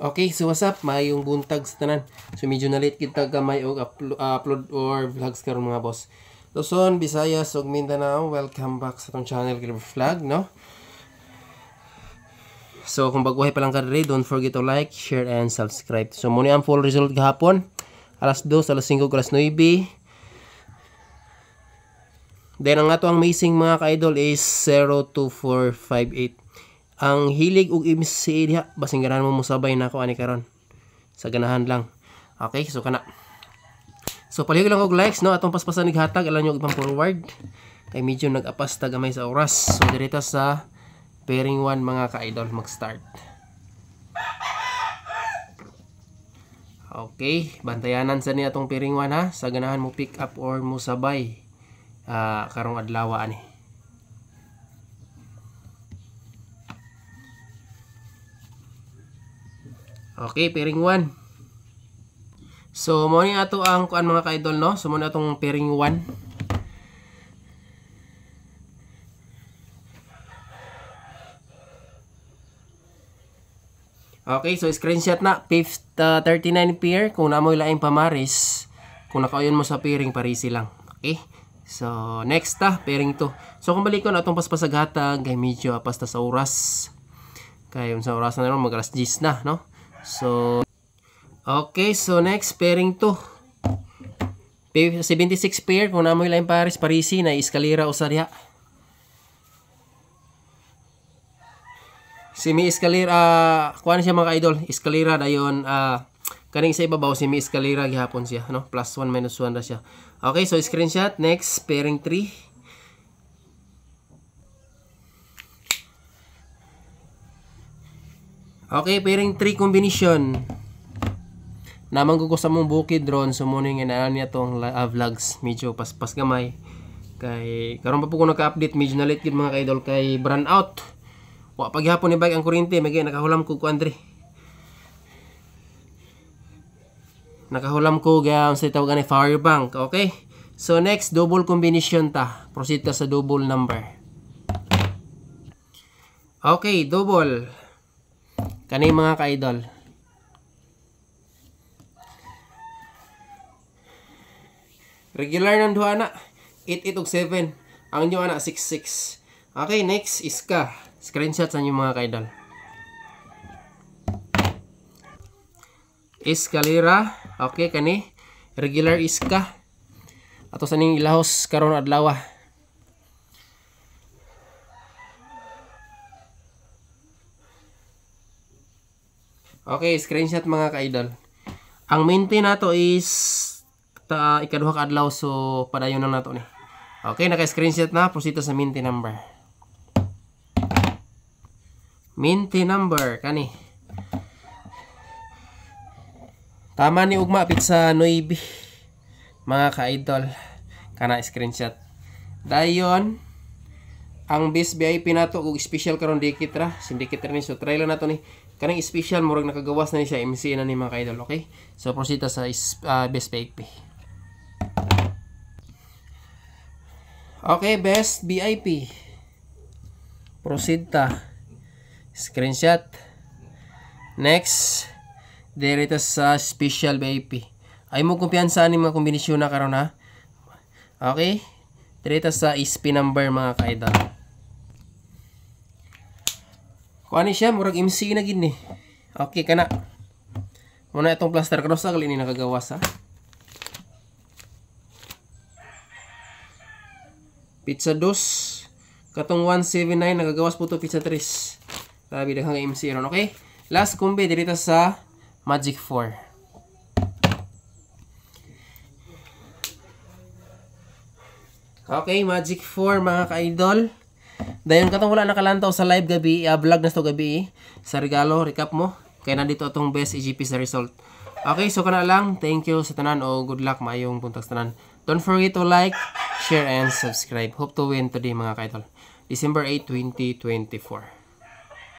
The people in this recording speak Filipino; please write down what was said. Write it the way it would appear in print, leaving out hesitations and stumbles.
Okay, so what's up? Mayong buntag sa tanan. So medyo na late kita gamay og upload or vlogs karon mga boss. Luzon, Visayas ug Mindanao, welcome back sa tong channel Gilbert Vlog, no? So kung baguhay pa lang ka diri, don't forget to like, share and subscribe. So muna ang full result gahapon. Alas 2, alas 5, alas 9. Then ang ato ang missing mga ka-idol is 02458. Ang hilig ug MC diha basing ganahan mo musabay na ako ani karon. Sa ganahan lang. Okay, so kana. So palihog lang og likes, no, atong paspasan nighatag alam nyo ibang forward. Kay medyo nag-apas ta gamay sa oras. So direta sa pairing 1 mga ka-idol mag-start. Okay, bantayanan sa ni atong pairing 1 ha. Sa ganahan mo pick up or musabay karong adlaw ani. Okay, pairing 1. So, mo ni ato ang kuan mga ka-idol, no? So, mo na atong pairing 1. Okay, so screenshot na. 39 pair. Kung namoy laing pamaris, kung nakauyon mo sa pairing, parisi lang. Okay? So, next pairing 2. So, kung balikon atong paspasaghatag, kay medyo apas ta sa oras. Kaya sa oras na naman, mag-alas 10 na, no? So, okay, so next, pairing 2. 76 pair, kung namoy laing paris, parisi, na eskalera o sarya. Semi-eskalera, kuha siya mga idol, eskalera dayon, kaning sa ibabaw, semi-eskalera gihapon siya, no? Plus 1, minus 1 na siya. Okay, so screenshot, next, pairing 3. Okay, pairing 3 combination. Namang gusto sa mong bukid drone, so muna yung inaan niya tong vlogs. Medyo paspas gamay. Kay, karon pa po ko naka-update, medyo na late mga ka-idol kay brand out. Wa paghapon ni bike ang kuryente, magay nakahulam ko Andre. Nakahulam ko ga sa tawag ni power bank, okay? So next, double combination ta. Proceed ta sa double number. Okay, double. Kani mga ka-idol. Regular ng duha na 88 ug 7. Ang inyo ana 66. Okay, next is ka. Screenshot sa inyo mga ka-idol. Eskalera. Okay, kani regular is ka. Ato sa ning ilahos karon adlaw. Okay, screenshot mga ka-idol. Ang maintain nato is ikaduha ka adlaw, so padayon na nato ni. Okay, naka-screenshot na. Proceed sa maintain number. Maintain number kani. Tama ni ugma pit sa 9 mga ka-idol. Kana screenshot. Dayon ang base VIP nato ug special karon dikit ra, syndicate ni, so try lang nato ni. Kanang special murag nakagawas na ni siya, MC na ni mga ka-idol, okay? So proceed sa best VIP. Okay, best VIP. Proceed ta. Screenshot. Next, direta sa special VIP. Ay mo kumpiyansa ni mga kombinasyon na karon ha. Okay? Direta sa SP number mga ka-idol. Kuha ni siya, murag MC na gid ni. Okay kana. Muna itong plaster cross na ni nakagawas ha. Pizza 2. Katong 179 nakagawas po to pizza 3. Grabe daghang MC ron, okay? Last kombi direta sa Magic 4. Okay, Magic 4 mga ka-idol. Dayon katong wala nakalantaw sa live gabi, vlog na to gabi sa regalo, recap mo. Kaya nandito atong best EGP sa result. Okay, so kana lang. Thank you sa tanan o good luck maayong buntag sa tanan. Don't forget to like, share and subscribe. Hope to win today mga ka-idol. December 8, 2024.